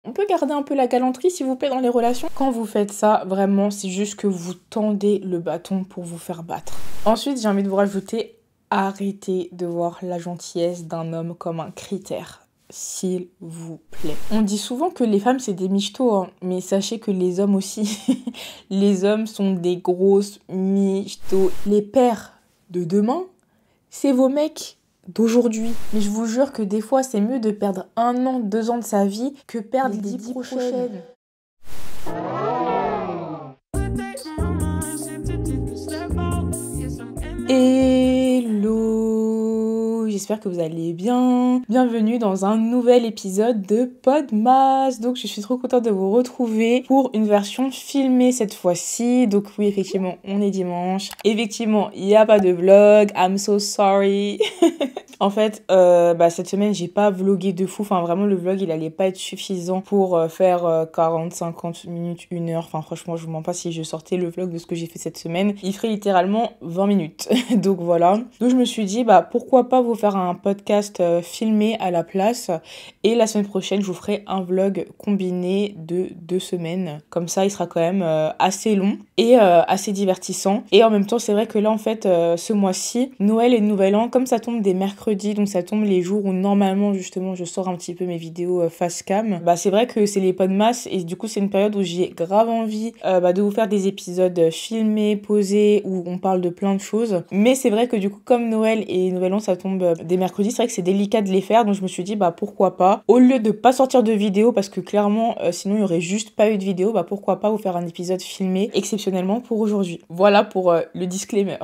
On peut garder un peu la galanterie s'il vous plaît dans les relations. Quand vous faites ça, vraiment, c'est juste que vous tendez le bâton pour vous faire battre. Ensuite, j'ai envie de vous rajouter, arrêtez de voir la gentillesse d'un homme comme un critère. S'il vous plaît. On dit souvent que les femmes c'est des michtos, hein, mais sachez que les hommes aussi. Les hommes sont des grosses michtos. Les pères de demain, c'est vos mecs d'aujourd'hui. Mais je vous jure que des fois, c'est mieux de perdre 1 an, 2 ans de sa vie que perdre les 10 prochaines. Hello, j'espère que vous allez bien. Bienvenue dans un nouvel épisode de Podmas. Donc je suis trop contente de vous retrouver pour une version filmée cette fois-ci. Donc oui, effectivement, on est dimanche. Effectivement, il n'y a pas de vlog. I'm so sorry. En fait, cette semaine, j'ai pas vlogué de fou. Enfin, vraiment, le vlog, il allait pas être suffisant pour faire 40, 50 minutes, 1 heure. Enfin, franchement, je vous mens pas, si je sortais le vlog de ce que j'ai fait cette semaine, il ferait littéralement 20 minutes. Donc voilà. Donc je me suis dit, pourquoi pas vous faire un podcast filmé à la place. Et la semaine prochaine, je vous ferai un vlog combiné de 2 semaines. Comme ça, il sera quand même assez long et assez divertissant. Et en même temps, c'est vrai que là, en fait, ce mois-ci, Noël et Nouvel An, comme ça tombe des mercredis, donc ça tombe les jours où normalement justement je sors un petit peu mes vidéos face cam, c'est vrai que c'est les Podmas et du coup c'est une période où j'ai grave envie de vous faire des épisodes filmés, posés, où on parle de plein de choses. Mais c'est vrai que du coup comme Noël et Nouvel An ça tombe des mercredis, c'est vrai que c'est délicat de les faire, donc je me suis dit pourquoi pas, au lieu de pas sortir de vidéo parce que clairement sinon il y aurait juste pas eu de vidéo, pourquoi pas vous faire un épisode filmé exceptionnellement pour aujourd'hui. Voilà pour le disclaimer.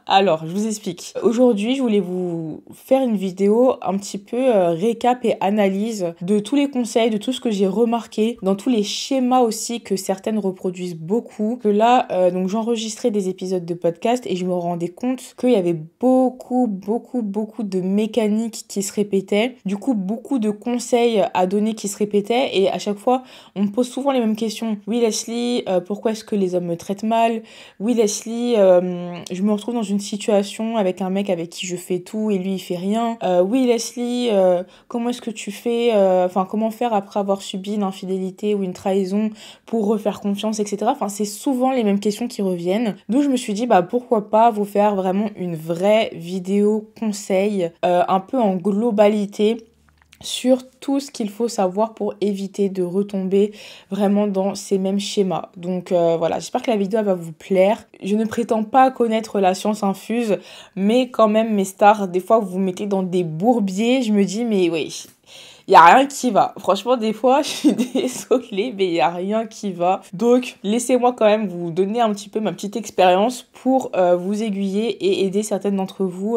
Alors je vous explique. Aujourd'hui je voulais vous faire une vidéo un petit peu récap et analyse de tous les conseils, de tout ce que j'ai remarqué, dans tous les schémas aussi que certaines reproduisent beaucoup. Que là, donc j'enregistrais des épisodes de podcast et je me rendais compte qu'il y avait beaucoup de mécaniques qui se répétaient. Du coup, beaucoup de conseils à donner qui se répétaient et à chaque fois, on me pose souvent les mêmes questions. Oui Leslie, pourquoi est-ce que les hommes me traitent mal? Oui Leslie, je me retrouve dans une situation avec un mec avec qui je fais tout et lui il fait rien. Oui Leslie, comment est-ce que tu fais, comment faire après avoir subi une infidélité ou une trahison pour refaire confiance, etc. C'est souvent les mêmes questions qui reviennent. Donc je me suis dit pourquoi pas vous faire vraiment une vraie vidéo conseil, un peu en globalité, sur tout ce qu'il faut savoir pour éviter de retomber vraiment dans ces mêmes schémas. Donc voilà, j'espère que la vidéo va vous plaire. Je ne prétends pas connaître la science infuse, mais quand même mes stars, des fois vous vous mettez dans des bourbiers, je me dis mais oui, il y a rien qui va. Franchement, des fois, je suis désolée, mais il y a rien qui va. Donc, laissez-moi quand même vous donner un petit peu ma petite expérience pour vous aiguiller et aider certaines d'entre vous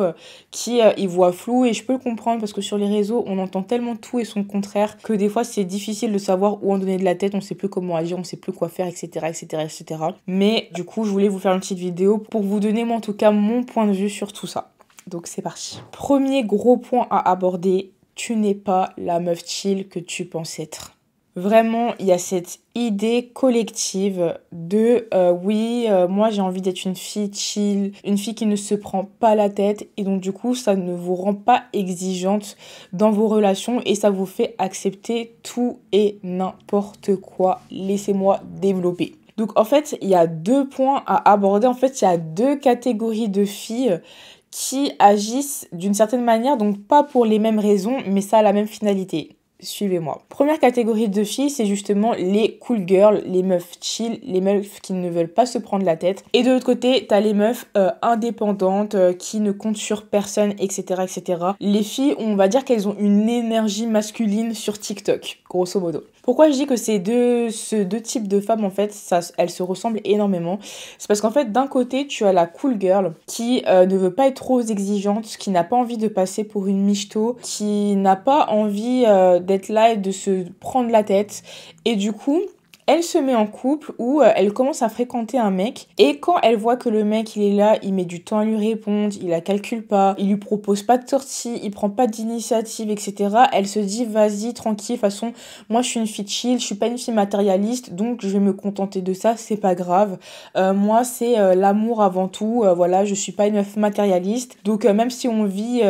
qui y voient flou. Et je peux le comprendre parce que sur les réseaux, on entend tellement tout et son contraire que des fois, c'est difficile de savoir où en donner de la tête. On sait plus comment agir, on sait plus quoi faire, etc., etc., etc. Mais du coup, je voulais vous faire une petite vidéo pour vous donner, moi, en tout cas, mon point de vue sur tout ça. Donc, c'est parti. Premier gros point à aborder. Tu n'es pas la meuf chill que tu penses être. Vraiment, il y a cette idée collective de moi j'ai envie d'être une fille chill, une fille qui ne se prend pas la tête et donc du coup ça ne vous rend pas exigeante dans vos relations et ça vous fait accepter tout et n'importe quoi. Laissez-moi développer. Donc en fait, il y a 2 points à aborder. En fait, il y a 2 catégories de filles qui agissent d'une certaine manière, donc pas pour les mêmes raisons, mais ça a la même finalité. Suivez-moi. Première catégorie de filles, c'est justement les cool girls, les meufs chill, les meufs qui ne veulent pas se prendre la tête. Et de l'autre côté, t'as les meufs indépendantes, qui ne comptent sur personne, etc., etc. Les filles, on va dire qu'elles ont une énergie masculine sur TikTok, grosso modo. Pourquoi je dis que ces deux types de femmes, en fait, elles se ressemblent énormément? C'est parce qu'en fait, d'un côté, tu as la cool girl qui ne veut pas être trop exigeante, qui n'a pas envie de passer pour une michto, qui n'a pas envie d'être là et de se prendre la tête. Et du coup, elle se met en couple où elle commence à fréquenter un mec et quand elle voit que le mec il est là, il met du temps à lui répondre, il la calcule pas, il lui propose pas de sortie, il prend pas d'initiative, etc. Elle se dit vas-y tranquille, de toute façon moi je suis une fille chill, je suis pas une fille matérialiste donc je vais me contenter de ça, c'est pas grave. Moi c'est l'amour avant tout, voilà, je suis pas une meuf matérialiste donc même si on vit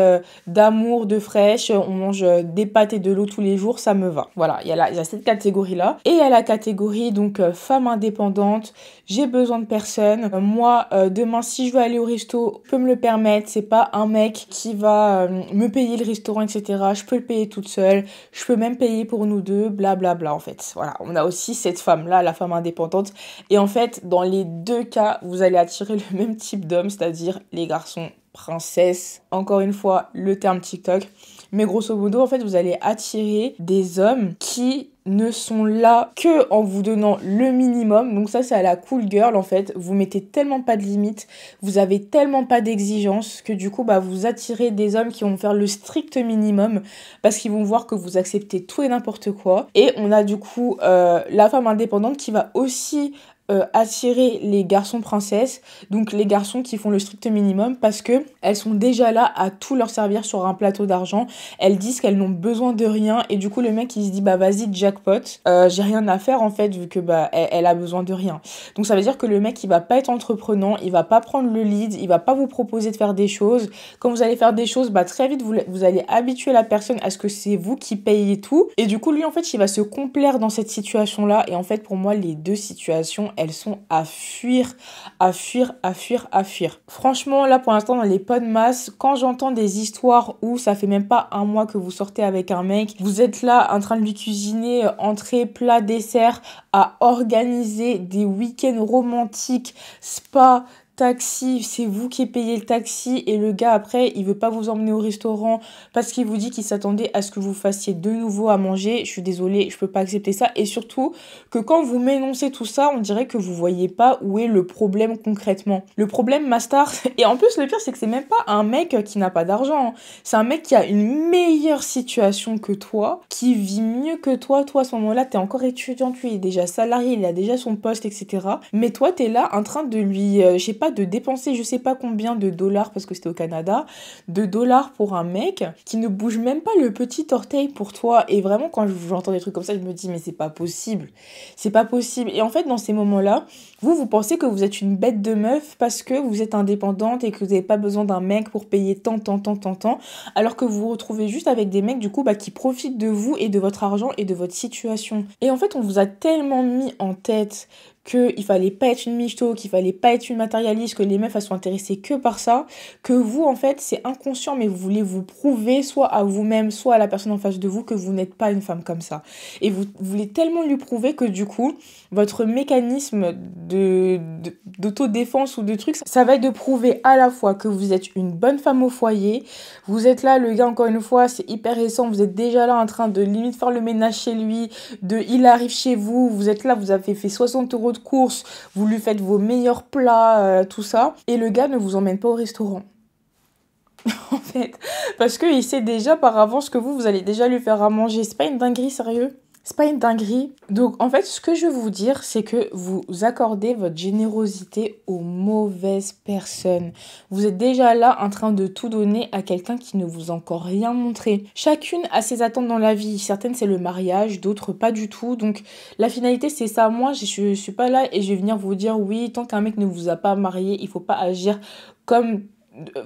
d'amour, de fraîche, on mange des pâtes et de l'eau tous les jours, ça me va. Voilà, il y a cette catégorie là et il y a la catégorie donc femme indépendante, j'ai besoin de personne. Moi demain si je veux aller au resto, je peux me le permettre, c'est pas un mec qui va me payer le restaurant, etc. Je peux le payer toute seule, je peux même payer pour nous deux, blablabla bla bla, en fait. Voilà, on a aussi cette femme-là, la femme indépendante. Et en fait, dans les deux cas, vous allez attirer le même type d'homme, c'est-à-dire les garçons princesses. Encore une fois, le terme TikTok. Mais grosso modo, en fait, vous allez attirer des hommes qui ne sont là que en vous donnant le minimum. Donc ça, c'est à la cool girl, en fait. Vous mettez tellement pas de limites, vous avez tellement pas d'exigences que du coup, vous attirez des hommes qui vont faire le strict minimum parce qu'ils vont voir que vous acceptez tout et n'importe quoi. Et on a du coup la femme indépendante qui va aussi attirer les garçons princesses, donc les garçons qui font le strict minimum parce que elles sont déjà là à tout leur servir sur un plateau d'argent. Elles disent qu'elles n'ont besoin de rien et du coup le mec il se dit vas-y jackpot, j'ai rien à faire en fait vu que elle a besoin de rien. Donc ça veut dire que le mec il va pas être entreprenant, il va pas prendre le lead, il va pas vous proposer de faire des choses. Quand vous allez faire des choses, très vite vous allez habituer la personne à ce que c'est vous qui payez tout et du coup lui en fait il va se complaire dans cette situation là et en fait pour moi les deux situations elles sont à fuir, à fuir, à fuir, à fuir. Franchement, là, pour l'instant, dans les podmas, quand j'entends des histoires où ça fait même pas un mois que vous sortez avec un mec, vous êtes là en train de lui cuisiner entrée, plat, dessert, à organiser des week-ends romantiques, spa, taxi, c'est vous qui payez le taxi et le gars après il veut pas vous emmener au restaurant parce qu'il vous dit qu'il s'attendait à ce que vous fassiez de nouveau à manger. Je suis désolée, je peux pas accepter ça et surtout que quand vous m'énoncez tout ça, on dirait que vous voyez pas où est le problème concrètement. Le problème, ma star, et en plus le pire c'est que c'est même pas un mec qui n'a pas d'argent, c'est un mec qui a une meilleure situation que toi, qui vit mieux que toi. Toi à ce moment-là t'es encore étudiante, lui il est déjà salarié, il a déjà son poste, etc. Mais toi t'es là en train de lui, je sais pas, de dépenser je sais pas combien de dollars, parce que c'était au Canada, de dollars pour un mec qui ne bouge même pas le petit orteil pour toi. Et vraiment quand j'entends des trucs comme ça, je me dis mais c'est pas possible. C'est pas possible. Et en fait dans ces moments-là, vous pensez que vous êtes une bête de meuf parce que vous êtes indépendante et que vous n'avez pas besoin d'un mec pour payer tant, alors que vous vous retrouvez juste avec des mecs du coup qui profitent de vous et de votre argent et de votre situation. Et en fait on vous a tellement mis en tête qu'il fallait pas être une michto, qu'il fallait pas être une matérialiste, que les meufs elles sont intéressées que par ça, que vous en fait c'est inconscient mais vous voulez vous prouver soit à vous-même, soit à la personne en face de vous que vous n'êtes pas une femme comme ça. Et vous voulez tellement lui prouver que du coup votre mécanisme d'autodéfense ou de trucs, ça va être de prouver à la fois que vous êtes une bonne femme au foyer, vous êtes là, le gars encore une fois c'est hyper récent, vous êtes déjà là en train de limite faire le ménage chez lui, il arrive chez vous, vous êtes là, vous avez fait 60 € de courses, vous lui faites vos meilleurs plats, tout ça, et le gars ne vous emmène pas au restaurant. En fait, parce qu'il sait déjà par avance que vous allez déjà lui faire à manger. C'est pas une dinguerie, sérieux? C'est pas une dinguerie. Donc en fait, ce que je veux vous dire, c'est que vous accordez votre générosité aux mauvaises personnes. Vous êtes déjà là en train de tout donner à quelqu'un qui ne vous a encore rien montré. Chacune a ses attentes dans la vie. Certaines, c'est le mariage, d'autres pas du tout. Donc la finalité, c'est ça. Moi, je suis pas là et je vais venir vous dire, oui, tant qu'un mec ne vous a pas marié, il faut pas agir comme...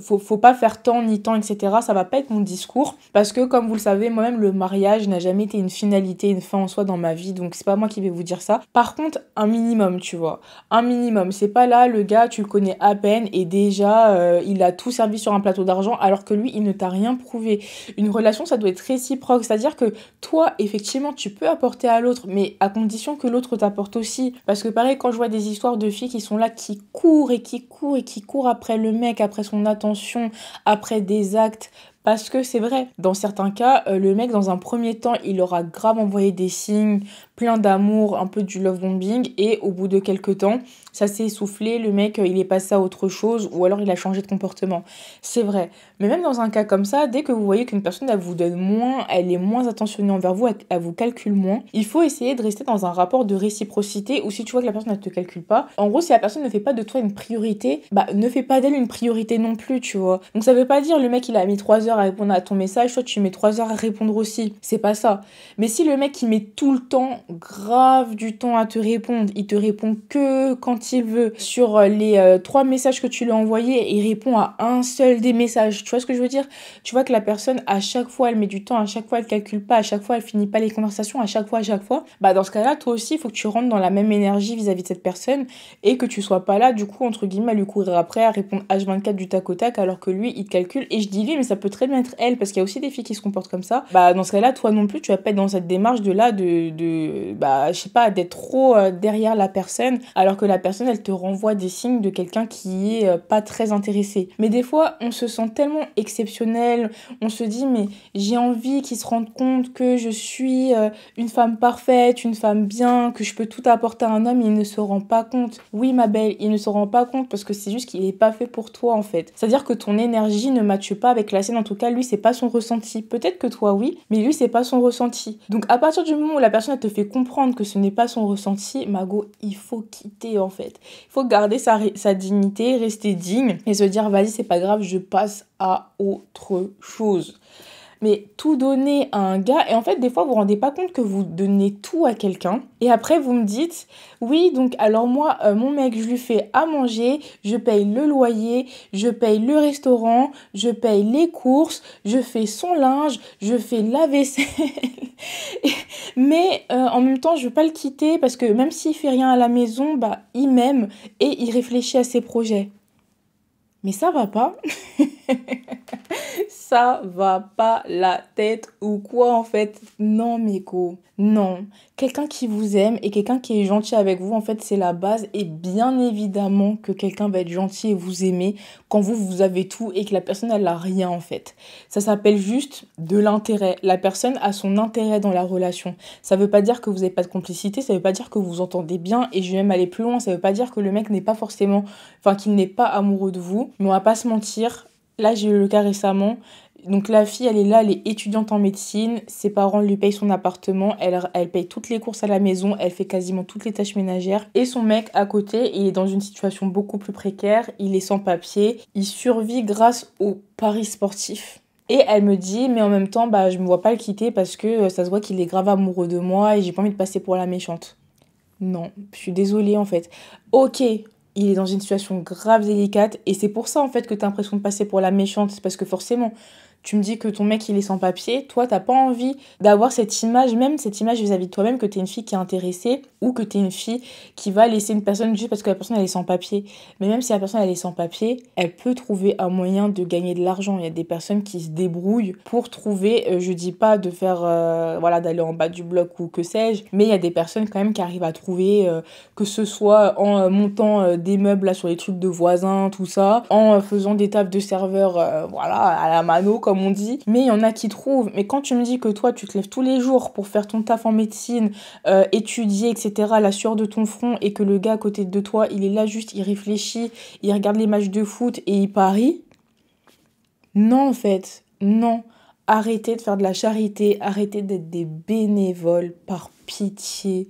Faut pas faire tant ni tant, etc. Ça va pas être mon discours parce que comme vous le savez, moi-même le mariage n'a jamais été une finalité, une fin en soi dans ma vie, donc c'est pas moi qui vais vous dire ça. Par contre, un minimum, tu vois, un minimum, c'est pas là le gars tu le connais à peine et déjà il a tout servi sur un plateau d'argent alors que lui il ne t'a rien prouvé. Une relation ça doit être réciproque, c'est-à-dire que toi effectivement tu peux apporter à l'autre mais à condition que l'autre t'apporte aussi, parce que pareil quand je vois des histoires de filles qui sont là qui courent et qui courent et qui courent après le mec, après son attention, après des actes Parce que c'est vrai, dans certains cas, le mec, dans un premier temps, il aura grave envoyé des signes, plein d'amour, un peu du love bombing, et au bout de quelques temps, ça s'est essoufflé, le mec, il est passé à autre chose, ou alors il a changé de comportement. C'est vrai. Mais même dans un cas comme ça, dès que vous voyez qu'une personne, elle vous donne moins, elle est moins attentionnée envers vous, elle vous calcule moins, il faut essayer de rester dans un rapport de réciprocité, ou si tu vois que la personne, elle te calcule pas, en gros, si la personne ne fait pas de toi une priorité, bah, ne fais pas d'elle une priorité non plus, tu vois. Donc ça veut pas dire, le mec, il a mis 3 heures à répondre à ton message, toi, tu mets 3 heures à répondre aussi. C'est pas ça. Mais si le mec, il met tout le temps, grave du temps à te répondre, il te répond que quand il veut, sur les 3 messages que tu lui as envoyés, il répond à un seul des messages. Tu vois ce que je veux dire? Tu vois que la personne, à chaque fois, elle met du temps, à chaque fois, elle calcule pas, à chaque fois, elle finit pas les conversations, à chaque fois, bah dans ce cas-là, toi aussi, il faut que tu rentres dans la même énergie vis-à-vis de cette personne et que tu sois pas là, du coup, entre guillemets, à lui courir après, à répondre H24 du tac au tac, alors que lui, il te calcule. Et je dis lui, mais ça peut très bien être elle, parce qu'il y a aussi des filles qui se comportent comme ça. Bah, dans ce cas-là, toi non plus, tu vas pas être dans cette démarche bah, je sais pas, d'être trop derrière la personne, alors que la personne, elle te renvoie des signes de quelqu'un qui est pas très intéressé. Mais des fois, on se sent tellement exceptionnel, on se dit, mais j'ai envie qu'ils se rendent compte que je suis une femme parfaite, une femme bien, que je peux tout apporter à un homme, il ne se rend pas compte. Oui, ma belle, il ne se rend pas compte parce que c'est juste qu'il est pas fait pour toi, en fait. C'est-à-dire que ton énergie ne matche pas avec la sienne, en tout cas, lui, c'est pas son ressenti. Peut-être que toi, oui, mais lui, c'est pas son ressenti. Donc, à partir du moment où la personne, elle te fait comprendre que ce n'est pas son ressenti, Mago, il faut quitter, en fait. Il faut garder sa dignité, rester digne et se dire, vas-y, c'est pas grave, je passe à autre chose. Mais tout donner à un gars, et en fait des fois vous vous rendez pas compte que vous donnez tout à quelqu'un, et après vous me dites, oui donc alors moi mon mec je lui fais à manger, je paye le loyer, je paye le restaurant, je paye les courses, je fais son linge, je fais la vaisselle, mais en même temps je veux pas le quitter parce que même s'il fait rien à la maison, bah il m'aime et il réfléchit à ses projets. Mais ça va pas. Ça va pas la tête ou quoi en fait? Non Meko, non. Quelqu'un qui vous aime et quelqu'un qui est gentil avec vous, en fait c'est la base, et bien évidemment que quelqu'un va être gentil et vous aimer quand vous avez tout et que la personne elle a rien en fait. Ça s'appelle juste de l'intérêt. La personne a son intérêt dans la relation. Ça veut pas dire que vous n'avez pas de complicité, ça veut pas dire que vous vous entendez bien, et je vais même aller plus loin, ça veut pas dire que le mec n'est pas forcément, enfin qu'il n'est pas amoureux de vous, mais on va pas se mentir. Là, j'ai eu le cas récemment. Donc la fille, elle est là, elle est étudiante en médecine. Ses parents lui payent son appartement. Elle paye toutes les courses à la maison. Elle fait quasiment toutes les tâches ménagères. Et son mec, à côté, il est dans une situation beaucoup plus précaire. Il est sans papier. Il survit grâce aux paris sportifs. Et elle me dit, mais en même temps, bah, je me vois pas le quitter parce que ça se voit qu'il est grave amoureux de moi et j'ai pas envie de passer pour la méchante. Non, je suis désolée en fait. Ok, il est dans une situation grave délicate et c'est pour ça en fait que t'as l'impression de passer pour la méchante, c'est parce que forcément tu me dis que ton mec il est sans papier, toi t'as pas envie d'avoir cette image, même cette image vis-à-vis de toi-même, que t'es une fille qui est intéressée ou que t'es une fille qui va laisser une personne juste parce que la personne elle est sans papier. Mais même si la personne elle est sans papier, elle peut trouver un moyen de gagner de l'argent. Il y a des personnes qui se débrouillent pour trouver, je dis pas de faire, voilà, d'aller en bas du bloc ou que sais-je, mais il y a des personnes quand même qui arrivent à trouver, que ce soit en montant des meubles là sur les trucs de voisins, tout ça, en faisant des tables de serveur, voilà, à la mano comme on dit, mais il y en a qui trouvent. Mais quand tu me dis que toi tu te lèves tous les jours pour faire ton taf en médecine, étudier, etc., la sueur de ton front, et que le gars à côté de toi il est là juste, il réfléchit, il regarde les matchs de foot et il parie, non en fait, non. Arrêtez de faire de la charité, arrêtez d'être des bénévoles, par pitié.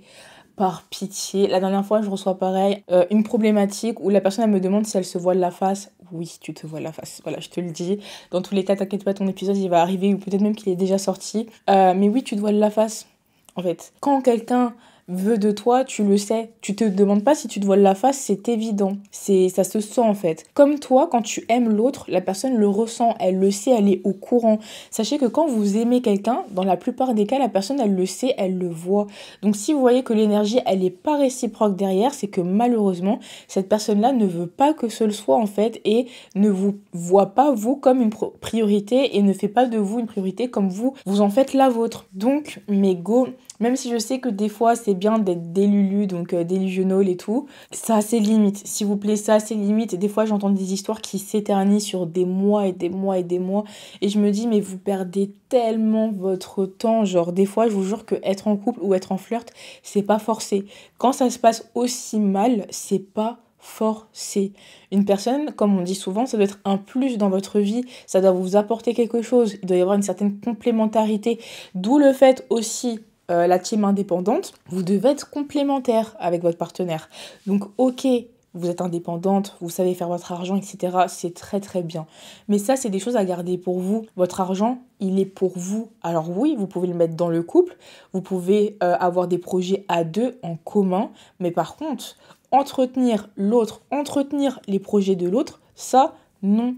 Par pitié. La dernière fois, je reçois pareil, une problématique où la personne elle me demande si elle se voile la face. Oui, tu te voiles la face. Voilà, je te le dis. Dans tous les cas, t'inquiète pas, ton épisode il va arriver, ou peut-être même qu'il est déjà sorti. Mais oui, tu te voiles la face. En fait, quand quelqu'un veut de toi, tu le sais. Tu te demandes pas si tu te voiles la face, c'est évident. Ça se sent en fait. Comme toi, quand tu aimes l'autre, la personne le ressent, elle le sait, elle est au courant. Sachez que quand vous aimez quelqu'un, dans la plupart des cas, la personne elle le sait, elle le voit. Donc si vous voyez que l'énergie elle est pas réciproque derrière, c'est que malheureusement, cette personne-là ne veut pas que ce le soit en fait, et ne vous voit pas vous comme une priorité, et ne fait pas de vous une priorité comme vous en faites la vôtre. Donc, mes go, Même si je sais que des fois, c'est bien d'être délulu, donc delusional et tout, ça a ses limites. S'il vous plaît, ça a ses limites. Et des fois, j'entends des histoires qui s'éternisent sur des mois et des mois et des mois. Et je me dis, mais vous perdez tellement votre temps. Genre, des fois, je vous jure que être en couple ou être en flirt, c'est pas forcé. Quand ça se passe aussi mal, c'est pas forcé. Une personne, comme on dit souvent, ça doit être un plus dans votre vie, ça doit vous apporter quelque chose, il doit y avoir une certaine complémentarité, d'où le fait aussi, la team indépendante, vous devez être complémentaire avec votre partenaire. Donc ok, vous êtes indépendante, vous savez faire votre argent, etc. C'est très très bien. Mais ça, c'est des choses à garder pour vous. Votre argent, il est pour vous. Alors oui, vous pouvez le mettre dans le couple, vous pouvez avoir des projets à deux en commun, mais par contre, entretenir l'autre, entretenir les projets de l'autre, ça, non.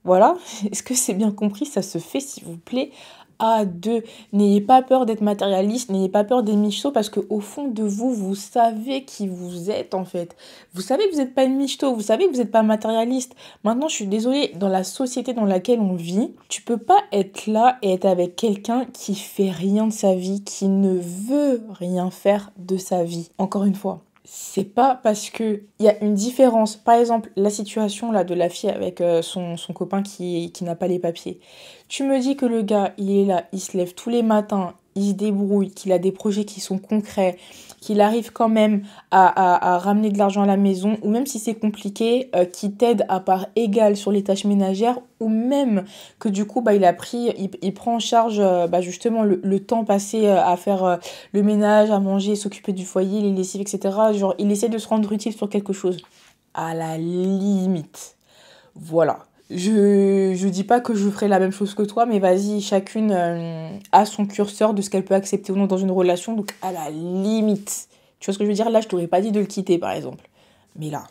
Voilà, est-ce que c'est bien compris? Ça se fait, s'il vous plaît, à deux. N'ayez pas peur d'être matérialiste, n'ayez pas peur des michtos, parce qu'au fond de vous, vous savez qui vous êtes, en fait. Vous savez que vous n'êtes pas une michto, vous savez que vous n'êtes pas matérialiste. Maintenant, je suis désolée, dans la société dans laquelle on vit, tu peux pas être là et être avec quelqu'un qui fait rien de sa vie, qui ne veut rien faire de sa vie. Encore une fois. C'est pas parce que il y a une différence. Par exemple, la situation là de la fille avec son copain qui n'a pas les papiers. Tu me dis que le gars, il est là, il se lève tous les matins, il se débrouille, qu'il a des projets qui sont concrets, qu'il arrive quand même à ramener de l'argent à la maison, ou même si c'est compliqué, qu'il t'aide à part égale sur les tâches ménagères, ou même que du coup, il prend en charge justement le temps passé à faire le ménage, à manger, s'occuper du foyer, les lessives, etc. Genre, il essaie de se rendre utile sur quelque chose. À la limite. Voilà. Je dis pas que je ferai la même chose que toi, mais vas-y, chacune a son curseur de ce qu'elle peut accepter ou non dans une relation, donc à la limite. Tu vois ce que je veux dire? Là, je t'aurais pas dit de le quitter, par exemple. Mais là,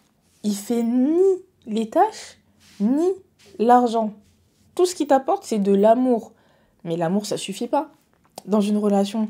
il fait ni les tâches, ni l'argent. Tout ce qu'il t'apporte, c'est de l'amour. Mais l'amour, ça suffit pas dans une relation.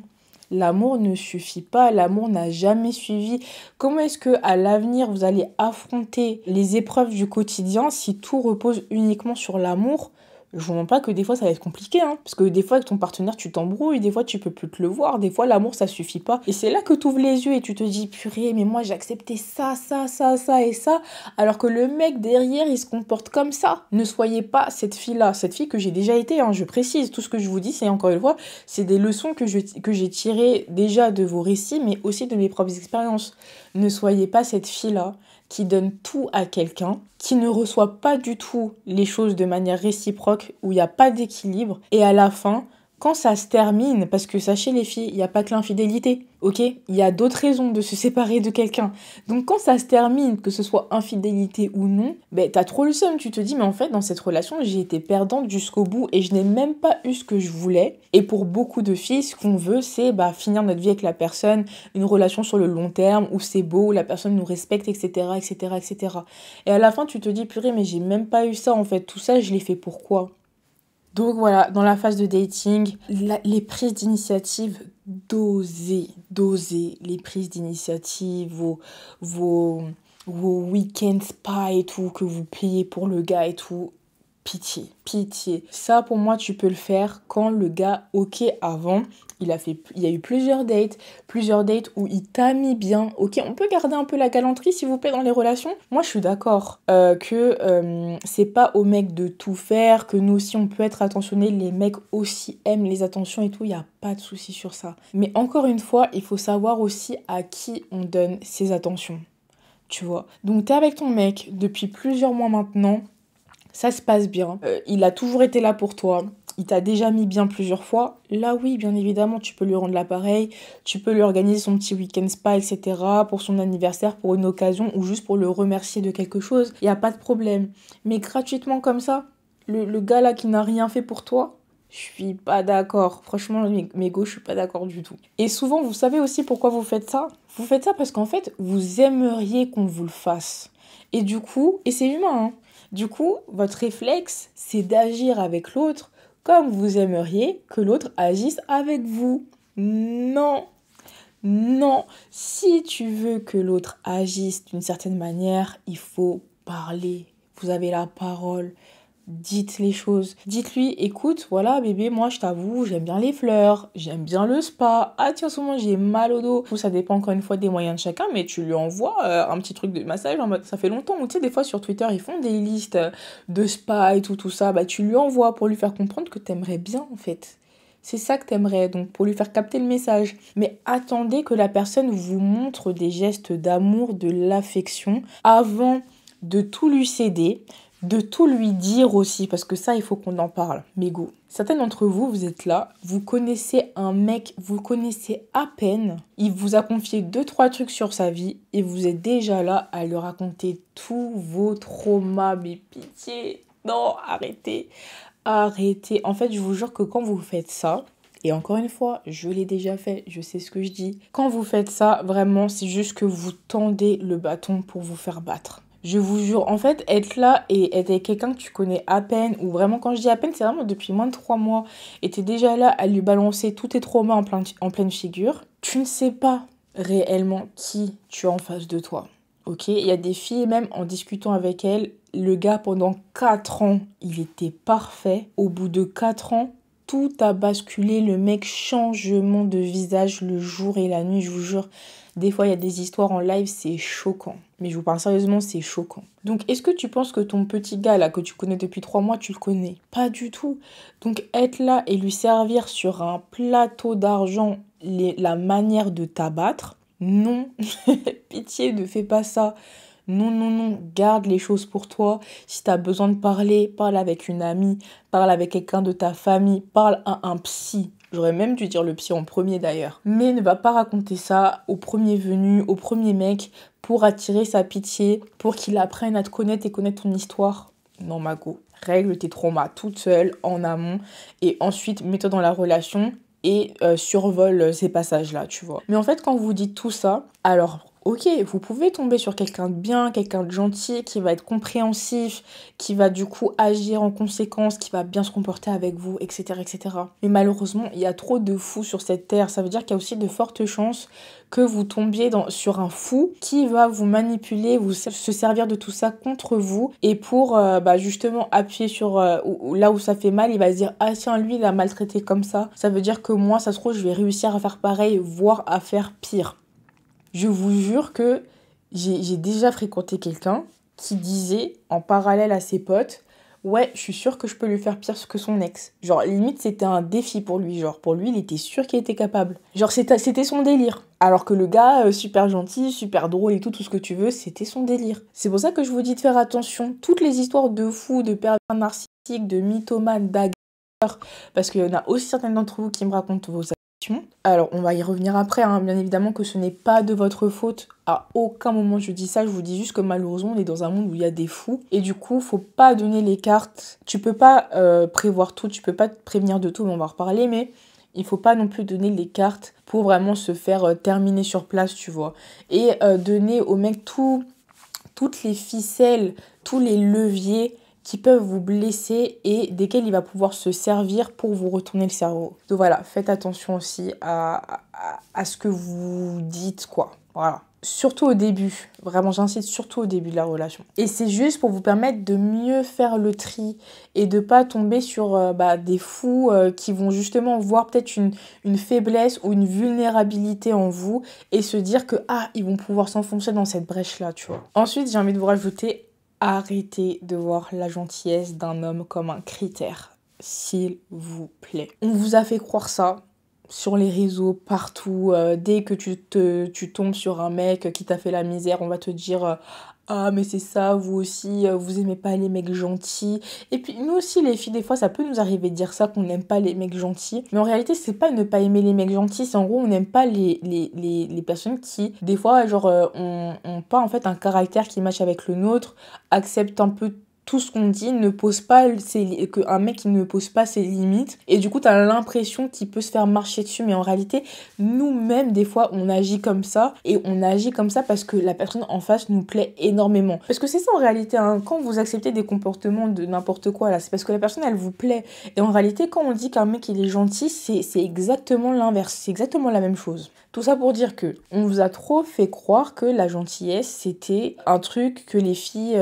L'amour ne suffit pas, l'amour n'a jamais suivi. Comment est-ce que à l'avenir vous allez affronter les épreuves du quotidien si tout repose uniquement sur l'amour? Je vous mens pas que des fois ça va être compliqué, hein. Parce que des fois avec ton partenaire tu t'embrouilles, des fois tu peux plus te le voir, des fois l'amour ça suffit pas. Et c'est là que tu ouvres les yeux et tu te dis purée, mais moi j'ai accepté ça, ça, ça, ça et ça, alors que le mec derrière il se comporte comme ça. Ne soyez pas cette fille-là, cette fille que j'ai déjà été, hein, je précise. Tout ce que je vous dis c'est encore une fois, c'est des leçons que j'ai tirées déjà de vos récits, mais aussi de mes propres expériences. Ne soyez pas cette fille-là qui donne tout à quelqu'un, qui ne reçoit pas du tout les choses de manière réciproque, où il n'y a pas d'équilibre, et à la fin, quand ça se termine, parce que sachez les filles, il n'y a pas que l'infidélité, ok? Il y a d'autres raisons de se séparer de quelqu'un. Donc quand ça se termine, que ce soit infidélité ou non, ben t'as trop le seum, tu te dis mais en fait dans cette relation j'ai été perdante jusqu'au bout et je n'ai même pas eu ce que je voulais. Et pour beaucoup de filles, ce qu'on veut c'est finir notre vie avec la personne, une relation sur le long terme, où c'est beau, où la personne nous respecte, etc., etc., etc. Et à la fin tu te dis purée mais j'ai même pas eu ça en fait, tout ça je l'ai fait pourquoi? Donc voilà, dans la phase de dating, les prises d'initiative, dosez les prises d'initiative, vos, vos week-end spa et tout, que vous payez pour le gars et tout. Pitié. Ça, pour moi, tu peux le faire quand le gars, ok, avant, il y a eu plusieurs dates où il t'a mis bien. Ok, on peut garder un peu la galanterie, s'il vous plaît, dans les relations. Moi, je suis d'accord que c'est pas au mec de tout faire, que nous aussi, on peut être attentionnés. Les mecs aussi aiment les attentions et tout, il n'y a pas de souci sur ça. Mais encore une fois, il faut savoir aussi à qui on donne ses attentions. Tu vois. Donc, t'es avec ton mec depuis plusieurs mois maintenant. Ça se passe bien. Il a toujours été là pour toi. Il t'a déjà mis bien plusieurs fois. Là, oui, bien évidemment, tu peux lui rendre l'appareil. Tu peux lui organiser son petit week-end spa, etc. pour son anniversaire, pour une occasion ou juste pour le remercier de quelque chose. Il n'y a pas de problème. Mais gratuitement comme ça, le gars là qui n'a rien fait pour toi, je suis pas d'accord. Franchement, mes gauches, je suis pas d'accord du tout. Et souvent, vous savez aussi pourquoi vous faites ça? Vous faites ça parce qu'en fait, vous aimeriez qu'on vous le fasse. Et du coup, et c'est humain, hein. Du coup, votre réflexe, c'est d'agir avec l'autre comme vous aimeriez que l'autre agisse avec vous. Non, non. Si tu veux que l'autre agisse d'une certaine manière, il faut parler. Vous avez la parole. dites les choses. Dites-lui, écoute, voilà bébé, moi je t'avoue, j'aime bien les fleurs, j'aime bien le spa. Ah tiens, souvent j'ai mal au dos. Ça dépend encore une fois des moyens de chacun, mais tu lui envoies un petit truc de massage en mode, ça fait longtemps. Ou tu sais, des fois sur Twitter, ils font des listes de spa et tout ça. Bah tu lui envoies pour lui faire comprendre que t'aimerais bien en fait. C'est ça que t'aimerais, donc pour lui faire capter le message. Mais attendez que la personne vous montre des gestes d'amour, de l'affection, avant de tout lui céder, de tout lui dire aussi, parce que ça, il faut qu'on en parle. Mais go, certains d'entre vous, vous êtes là, vous connaissez un mec, vous connaissez à peine, il vous a confié 2-3 trucs sur sa vie, et vous êtes déjà là à lui raconter tous vos traumas. Mais pitié, non, arrêtez. Arrêtez. En fait, je vous jure que quand vous faites ça, et encore une fois, je l'ai déjà fait, je sais ce que je dis. Quand vous faites ça, vraiment, c'est juste que vous tendez le bâton pour vous faire battre. Je vous jure, en fait, être là et être avec quelqu'un que tu connais à peine, ou vraiment, quand je dis à peine, c'est vraiment depuis moins de 3 mois, et t'es déjà là à lui balancer tous tes traumas en pleine figure, tu ne sais pas réellement qui tu as en face de toi. Ok, il y a des filles, même en discutant avec elles, le gars pendant 4 ans, il était parfait. Au bout de 4 ans, tout a basculé. Le mec, changement de visage le jour et la nuit, je vous jure. Des fois, il y a des histoires en live, c'est choquant. Mais je vous parle sérieusement, c'est choquant. Donc, est-ce que tu penses que ton petit gars, là, que tu connais depuis 3 mois, tu le connais? Pas du tout. Donc, être là et lui servir sur un plateau d'argent la manière de t'abattre, non, pitié, ne fais pas ça. Non, non, non, garde les choses pour toi. Si tu as besoin de parler, parle avec une amie, parle avec quelqu'un de ta famille, parle à un psy. J'aurais même dû dire le psy en premier d'ailleurs. Mais ne va pas raconter ça au premier venu, au premier mec, pour attirer sa pitié, pour qu'il apprenne à te connaître et connaître ton histoire. Non, Mago, règle tes traumas toute seule, en amont, et ensuite mets-toi dans la relation et survole ces passages-là, tu vois. Mais en fait, quand vous dites tout ça, alors, ok, vous pouvez tomber sur quelqu'un de bien, quelqu'un de gentil, qui va être compréhensif, qui va du coup agir en conséquence, qui va bien se comporter avec vous, etc., etc. Mais malheureusement, il y a trop de fous sur cette terre. Ça veut dire qu'il y a aussi de fortes chances que vous tombiez sur un fou qui va vous manipuler, se servir de tout ça contre vous. Et pour justement appuyer sur là où ça fait mal, il va se dire « Ah tiens, lui, il a maltraité comme ça. Ça veut dire que moi, ça se trouve, je vais réussir à faire pareil, voire à faire pire. » Je vous jure que j'ai déjà fréquenté quelqu'un qui disait en parallèle à ses potes « Ouais, je suis sûre que je peux lui faire pire que son ex. » Genre, limite, c'était un défi pour lui. Genre, pour lui, il était sûr qu'il était capable. Genre, c'était son délire. Alors que le gars, super gentil, super drôle et tout ce que tu veux, c'était son délire. C'est pour ça que je vous dis de faire attention. Toutes les histoires de fous, de pervers narcissiques, de mythomanes, d'agresseurs, parce qu'il y en a aussi certaines d'entre vous qui me racontent vos actions. Alors, on va y revenir après, hein. Bien évidemment que ce n'est pas de votre faute. À aucun moment je dis ça, je vous dis juste que malheureusement, on est dans un monde où il y a des fous. Et du coup, faut pas donner les cartes. Tu peux pas prévoir tout, tu peux pas te prévenir de tout, mais on va en reparler, mais il faut pas non plus donner les cartes pour vraiment se faire terminer sur place, tu vois. Et donner au mec toutes les ficelles, tous les leviers qui peuvent vous blesser et desquels il va pouvoir se servir pour vous retourner le cerveau. Donc voilà, faites attention aussi à ce que vous dites, quoi. Voilà. Surtout au début, vraiment j'insiste, surtout au début de la relation. Et c'est juste pour vous permettre de mieux faire le tri et de pas tomber sur des fous qui vont justement voir peut-être une faiblesse ou une vulnérabilité en vous et se dire que ils vont pouvoir s'enfoncer dans cette brèche-là, tu vois. Ensuite, j'ai envie de vous rajouter, arrêtez de voir la gentillesse d'un homme comme un critère, s'il vous plaît. On vous a fait croire ça sur les réseaux, partout. Dès que tu tombes sur un mec qui t'a fait la misère, on va te dire ah mais c'est ça, vous aussi, vous aimez pas les mecs gentils. Et puis nous aussi les filles, des fois ça peut nous arriver de dire ça, qu'on n'aime pas les mecs gentils. Mais en réalité c'est pas ne pas aimer les mecs gentils, c'est en gros on n'aime pas les personnes qui des fois ont pas en fait un caractère qui matche avec le nôtre, acceptent un peu tout ce qu'on dit, ne pose pas qu'un mec qui ne pose pas ses limites, et du coup t'as l'impression qu'il peut se faire marcher dessus, mais en réalité nous-mêmes des fois on agit comme ça, et on agit comme ça parce que la personne en face nous plaît énormément, parce que c'est ça en réalité, hein. Quand vous acceptez des comportements de n'importe quoi là, c'est parce que la personne elle vous plaît, et en réalité quand on dit qu'un mec il est gentil, c'est exactement l'inverse, c'est exactement la même chose. Tout ça pour dire que on vous a trop fait croire que la gentillesse, c'était un truc que les filles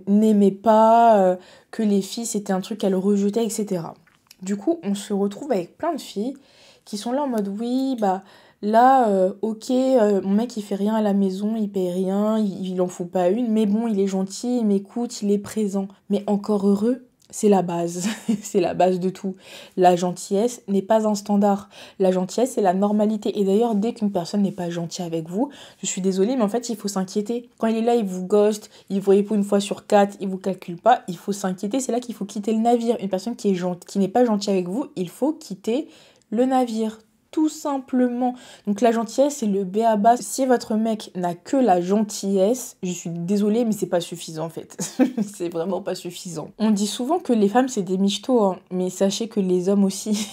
n'aimaient pas, que les filles, c'était un truc qu'elles rejetaient, etc. Du coup, on se retrouve avec plein de filles qui sont là en mode, oui, bah là, ok, mon mec, il fait rien à la maison, il paye rien, il en fout pas une, mais bon, il est gentil, il m'écoute, il est présent. Mais encore heureux, c'est la base. C'est la base de tout. La gentillesse n'est pas un standard. La gentillesse, c'est la normalité. Et d'ailleurs, dès qu'une personne n'est pas gentille avec vous, je suis désolée, mais en fait, il faut s'inquiéter. Quand il est là, il vous ghost, il vous répond une fois sur 4, il vous calcule pas, il faut s'inquiéter. C'est là qu'il faut quitter le navire. Une personne qui n'est pas gentille avec vous, il faut quitter le navire. Tout simplement. Donc la gentillesse, c'est le b.a.-ba. Si votre mec n'a que la gentillesse, je suis désolée, mais c'est pas suffisant en fait. C'est vraiment pas suffisant. On dit souvent que les femmes, c'est des michtos, hein, mais sachez que les hommes aussi.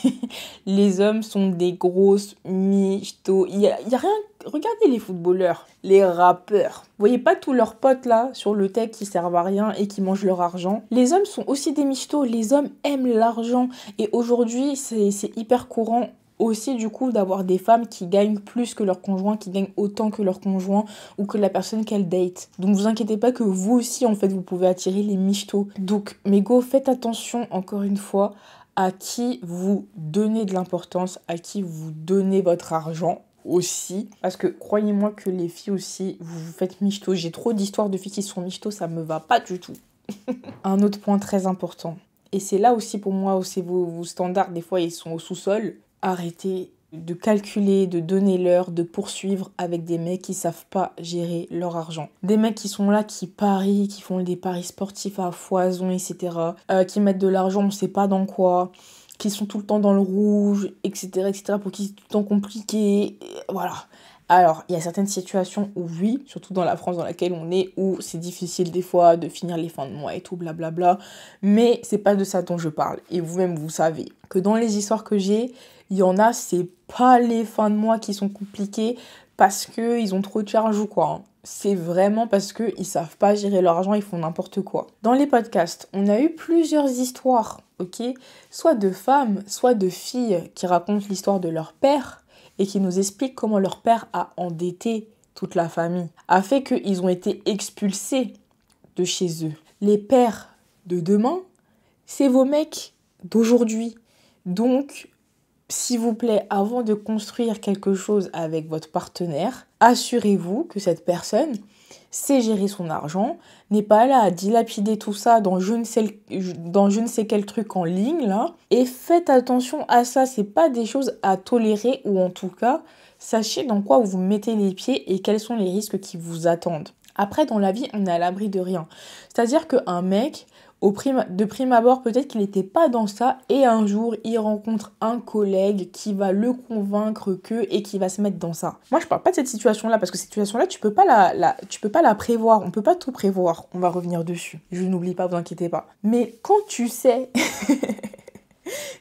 Les hommes sont des grosses michtos. Il y a rien... Regardez les footballeurs, les rappeurs. Vous voyez pas tous leurs potes là, sur le tech, qui servent à rien et qui mangent leur argent. Les hommes sont aussi des michtos. Les hommes aiment l'argent. Et aujourd'hui, c'est hyper courant aussi du coup d'avoir des femmes qui gagnent plus que leur conjoint, qui gagnent autant que leur conjoint ou que la personne qu'elles date. Donc vous inquiétez pas que vous aussi en fait vous pouvez attirer les michtos. Donc mes go, faites attention encore une fois à qui vous donnez de l'importance, à qui vous donnez votre argent aussi, parce que croyez-moi que les filles aussi, vous vous faites michto. J'ai trop d'histoires de filles qui sont michto, ça me va pas du tout. Un autre point très important, et c'est là aussi pour moi où c'est vos standards, des fois ils sont au sous-sol. Arrêtez de calculer, de donner l'heure, de poursuivre avec des mecs qui savent pas gérer leur argent. Des mecs qui sont là, qui parient, qui font des paris sportifs à foison, etc. Qui mettent de l'argent, on sait pas dans quoi, qui sont tout le temps dans le rouge, etc., etc., pour qui c'est tout le temps compliqué. Voilà. Alors, il y a certaines situations où oui, surtout dans la France dans laquelle on est, où c'est difficile des fois de finir les fins de mois et tout, blablabla. Mais c'est pas de ça dont je parle. Et vous-même, vous savez que dans les histoires que j'ai, il y en a, c'est pas les fins de mois qui sont compliquées parce qu'ils ont trop de charges ou quoi. C'est vraiment parce qu'ils savent pas gérer leur argent, ils font n'importe quoi. Dans les podcasts, on a eu plusieurs histoires, ok ? Soit de femmes, soit de filles qui racontent l'histoire de leur père et qui nous expliquent comment leur père a endetté toute la famille, a fait qu'ils ont été expulsés de chez eux. Les pères de demain, c'est vos mecs d'aujourd'hui. Donc, s'il vous plaît, avant de construire quelque chose avec votre partenaire, assurez-vous que cette personne sait gérer son argent, n'est pas là à dilapider tout ça dans je ne sais quel truc en ligne, là. Et faites attention à ça, c'est pas des choses à tolérer, ou en tout cas, sachez dans quoi vous mettez les pieds et quels sont les risques qui vous attendent. Après, dans la vie, on est à l'abri de rien. C'est-à-dire qu'un mec, de prime abord, peut-être qu'il n'était pas dans ça, et un jour, il rencontre un collègue qui va le convaincre et qui va se mettre dans ça. Moi, je parle pas de cette situation-là, parce que cette situation-là, tu peux pas la prévoir. On peut pas tout prévoir. On va revenir dessus. Je n'oublie pas, vous inquiétez pas. Mais quand tu sais,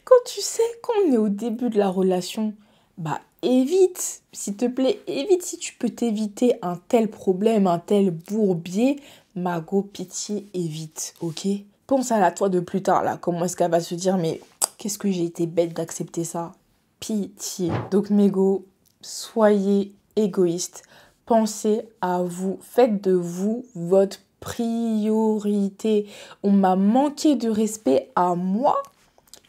qu'on est au début de la relation, bah évite, s'il te plaît, évite si tu peux t'éviter un tel problème, un tel bourbier, Mago, pitié, évite, ok ? Pense à la toi de plus tard, là, comment est-ce qu'elle va se dire, mais qu'est-ce que j'ai été bête d'accepter ça ? Pitié. Donc, mégo, soyez égoïste, pensez à vous, faites de vous votre priorité. On m'a manqué de respect à moi ?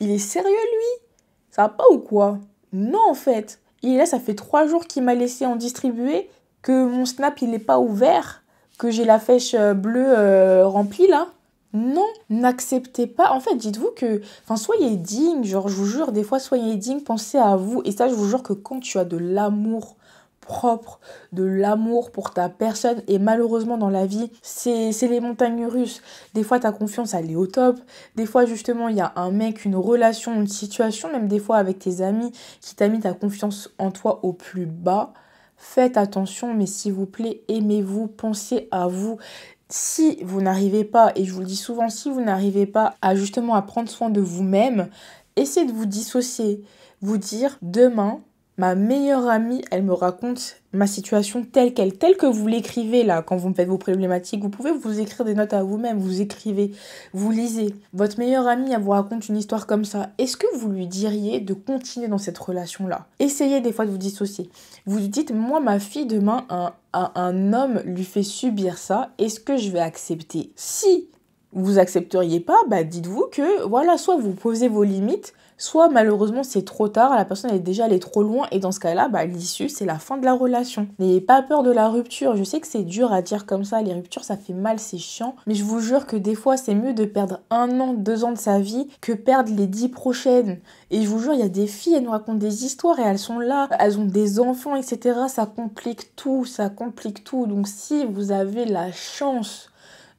Il est sérieux, lui ? Ça va pas ou quoi ? Non, en fait. Il est là, ça fait 3 jours qu'il m'a laissé en distribuer, que mon Snap, il n'est pas ouvert, que j'ai la fèche bleue remplie, là. Non, n'acceptez pas. En fait, dites-vous que... Enfin, soyez digne, genre, je vous jure, des fois, soyez digne, pensez à vous. Et ça, je vous jure que quand tu as de l'amour propre, de l'amour pour ta personne, et malheureusement dans la vie, c'est les montagnes russes. Des fois, ta confiance, elle est au top. Des fois, justement, il y a un mec, une relation, une situation, même des fois avec tes amis, qui t'a mis ta confiance en toi au plus bas. Faites attention, mais s'il vous plaît, aimez-vous, pensez à vous. Si vous n'arrivez pas, et je vous le dis souvent, si vous n'arrivez pas à justement à prendre soin de vous-même, essayez de vous dissocier. Vous dire, demain, ma meilleure amie, elle me raconte ma situation telle qu'elle, telle que vous l'écrivez là, quand vous me faites vos problématiques, vous pouvez vous écrire des notes à vous-même, vous écrivez, vous lisez. Votre meilleure amie, elle vous raconte une histoire comme ça. Est-ce que vous lui diriez de continuer dans cette relation-là? Essayez des fois de vous dissocier. Vous lui dites, moi, ma fille, demain, un homme lui fait subir ça, est-ce que je vais accepter? Si vous accepteriez pas, bah dites-vous que, voilà, soit vous posez vos limites, soit malheureusement c'est trop tard, la personne elle est déjà allée trop loin et dans ce cas-là, bah, l'issue c'est la fin de la relation. N'ayez pas peur de la rupture, je sais que c'est dur à dire comme ça, les ruptures ça fait mal, c'est chiant, mais je vous jure que des fois c'est mieux de perdre 1 an, 2 ans de sa vie que perdre les 10 prochaines. Et je vous jure, il y a des filles, elles nous racontent des histoires et elles sont là, elles ont des enfants, etc. Ça complique tout, donc si vous avez la chance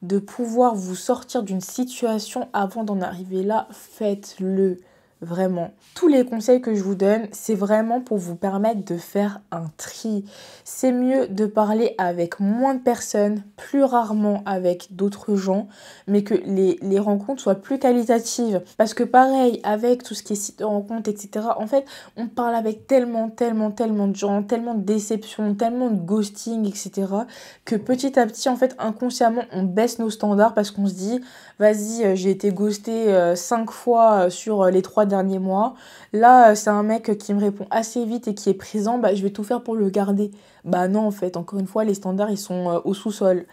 de pouvoir vous sortir d'une situation avant d'en arriver là, faites-le. Vraiment. Tous les conseils que je vous donne, c'est vraiment pour vous permettre de faire un tri. C'est mieux de parler avec moins de personnes, plus rarement avec d'autres gens, mais que les rencontres soient plus qualitatives. Parce que pareil, avec tout ce qui est site de rencontres, etc., en fait, on parle avec tellement de gens, tellement de déceptions, tellement de ghosting, etc., que petit à petit, en fait, inconsciemment, on baisse nos standards parce qu'on se dit, vas-y, j'ai été ghostée 5 fois sur les 3 derniers mois. Là, c'est un mec qui me répond assez vite et qui est présent, bah, je vais tout faire pour le garder. Bah non, en fait, encore une fois, les standards, ils sont au sous-sol.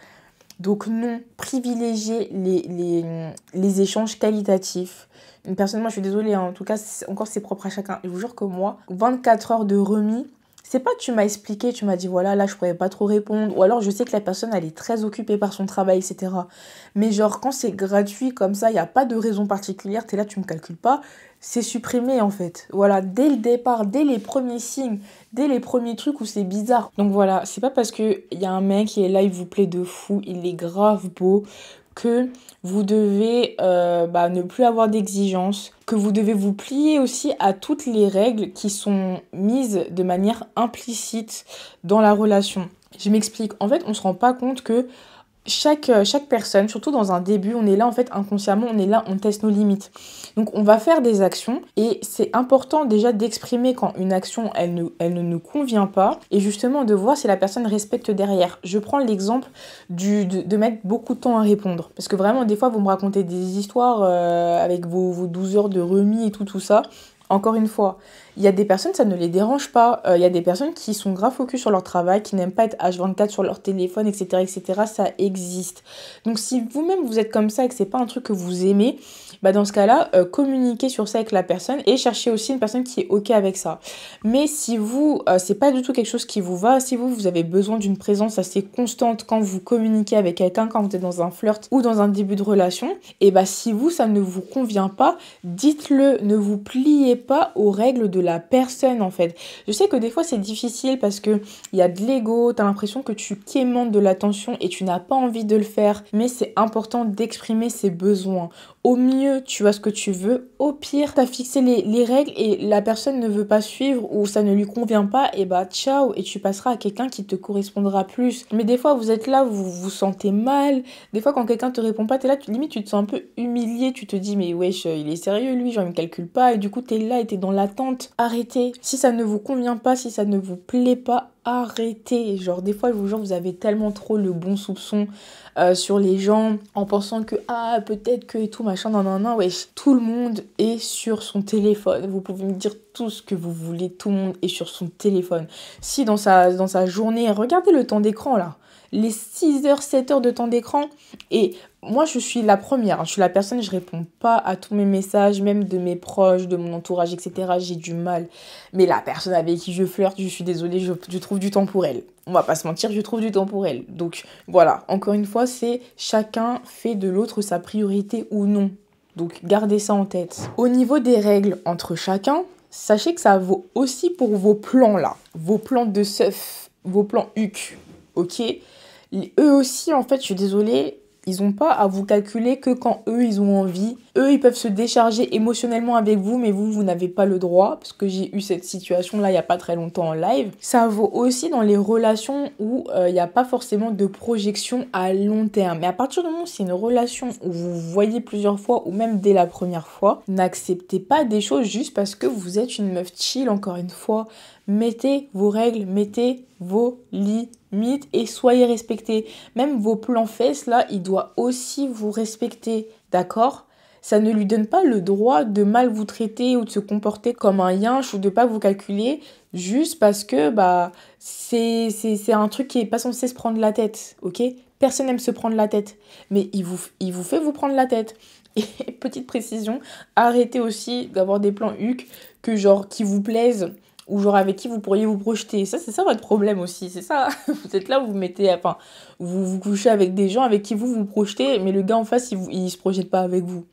Donc non, privilégiez les échanges qualitatifs. Une personne, moi je suis désolée, hein, en tout cas, encore c'est propre à chacun. Je vous jure que moi, 24 heures de remis, c'est pas que tu m'as expliqué, tu m'as dit voilà, là je pourrais pas trop répondre, ou alors je sais que la personne elle est très occupée par son travail, etc. Mais genre quand c'est gratuit comme ça, il n'y a pas de raison particulière, t'es là, tu me calcules pas, c'est supprimé en fait. Voilà, dès le départ, dès les premiers signes, dès les premiers trucs où c'est bizarre. Donc voilà, c'est pas parce qu'il y a un mec qui est là, il vous plaît de fou, il est grave beau, que vous devez ne plus avoir d'exigences, que vous devez vous plier aussi à toutes les règles qui sont mises de manière implicite dans la relation. Je m'explique. En fait, on se rend pas compte que chaque personne, surtout dans un début, on est là en fait inconsciemment, on est là, on teste nos limites. Donc on va faire des actions et c'est important déjà d'exprimer quand une action elle ne nous convient pas et justement de voir si la personne respecte derrière. Je prends l'exemple de mettre beaucoup de temps à répondre parce que vraiment des fois vous me racontez des histoires avec vos 12 heures de remis et tout ça. Encore une fois, il y a des personnes, ça ne les dérange pas. Il y a des personnes qui sont grave focus sur leur travail, qui n'aiment pas être H24 sur leur téléphone, etc., etc. Ça existe. Donc, si vous-même, vous êtes comme ça et que c'est pas un truc que vous aimez, bah dans ce cas-là, communiquez sur ça avec la personne et cherchez aussi une personne qui est OK avec ça. Mais si vous, c'est pas du tout quelque chose qui vous va, si vous avez besoin d'une présence assez constante quand vous communiquez avec quelqu'un, quand vous êtes dans un flirt ou dans un début de relation, et bah si vous, ça ne vous convient pas, dites-le, ne vous pliez pas aux règles de la personne en fait. Je sais que des fois c'est difficile parce que il y a de l'ego, t'as l'impression que tu quémandes de l'attention et tu n'as pas envie de le faire, mais c'est important d'exprimer ses besoins. Au mieux, tu as ce que tu veux. Au pire, tu as fixé les règles et la personne ne veut pas suivre ou ça ne lui convient pas, et bah ciao, et tu passeras à quelqu'un qui te correspondra plus. Mais des fois, vous êtes là, vous vous sentez mal. Des fois, quand quelqu'un te répond pas, t'es là, limite, tu te sens un peu humilié. Tu te dis, mais wesh, il est sérieux lui, genre il me calcule pas. Et du coup, t'es là et t'es dans l'attente. Arrêtez. Si ça ne vous convient pas, si ça ne vous plaît pas, arrêtez. Genre, des fois, je vous jure, vous avez tellement trop le bon soupçon sur les gens en pensant que peut-être que et tout machin, non, wesh, tout le monde est sur son téléphone. Vous pouvez me dire tout ce que vous voulez, tout le monde est sur son téléphone. Si dans sa journée, regardez le temps d'écran là, les 6 heures, 7 heures de temps d'écran, et moi je suis la première, hein, je suis la personne, je réponds pas à tous mes messages, même de mes proches, de mon entourage, etc. J'ai du mal. Mais la personne avec qui je flirte, je suis désolée, je trouve du temps pour elle. On va pas se mentir, je trouve du temps pour elle. Donc voilà, encore une fois, c'est chacun fait de l'autre sa priorité ou non. Donc gardez ça en tête. Au niveau des règles entre chacun, sachez que ça vaut aussi pour vos plans là. Vos plans de seuf, vos plans HUC, ok ? Eux aussi, en fait, je suis désolée, Ils n'ont pas à vous calculer que quand eux, ils ont envie. Eux, ils peuvent se décharger émotionnellement avec vous, mais vous n'avez pas le droit. Parce que j'ai eu cette situation-là il n'y a pas très longtemps en live. Ça vaut aussi dans les relations où il n'y a pas forcément de projection à long terme. Mais à partir du moment où c'est une relation où vous voyez plusieurs fois, ou même dès la première fois, n'acceptez pas des choses juste parce que vous êtes une meuf chill, encore une fois. Mettez vos règles, mettez vos limites et soyez respectés. Même vos plans fesses, là, il doit aussi vous respecter, d'accord ? Ça ne lui donne pas le droit de mal vous traiter ou de se comporter comme un yinche ou de pas vous calculer juste parce que c'est un truc qui est pas censé se prendre la tête, ok ? Personne n'aime se prendre la tête, mais il vous fait vous prendre la tête. Et petite précision, arrêtez aussi d'avoir des plans huc que genre qui vous plaisent ou genre avec qui vous pourriez vous projeter. Ça, c'est ça votre problème aussi, c'est ça. Vous êtes là, vous mettez, enfin, vous couchez avec des gens avec qui vous vous projetez, mais le gars en face, il se projette pas avec vous.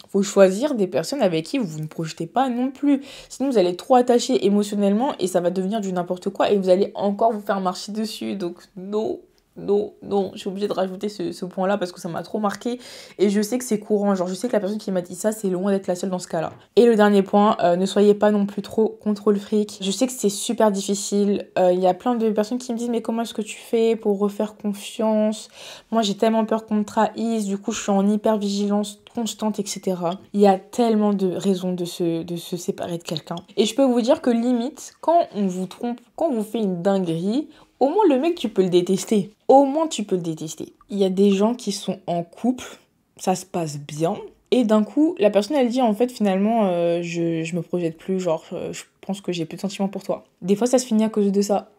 Faut choisir des personnes avec qui vous ne projetez pas non plus. Sinon, vous allez être trop attaché émotionnellement et ça va devenir du n'importe quoi et vous allez encore vous faire marcher dessus. Donc, non. Je suis obligée de rajouter ce point-là parce que ça m'a trop marqué et je sais que c'est courant, genre je sais que la personne qui m'a dit ça, c'est loin d'être la seule dans ce cas-là. Et le dernier point, ne soyez pas non plus trop contrôle fric. Je sais que c'est super difficile, il y a plein de personnes qui me disent mais comment est-ce que tu fais pour refaire confiance ? Moi j'ai tellement peur qu'on me trahisse, du coup je suis en hyper vigilance constante, etc. Il y a tellement de raisons de se séparer de quelqu'un. Et je peux vous dire que limite, quand on vous trompe, quand on vous fait une dinguerie, au moins le mec tu peux le détester. Au moins tu peux le détester. Il y a des gens qui sont en couple, ça se passe bien, et d'un coup la personne elle dit en fait finalement je me projette plus, genre je pense que j'ai plus de sentiments pour toi. Des fois ça se finit à cause de ça.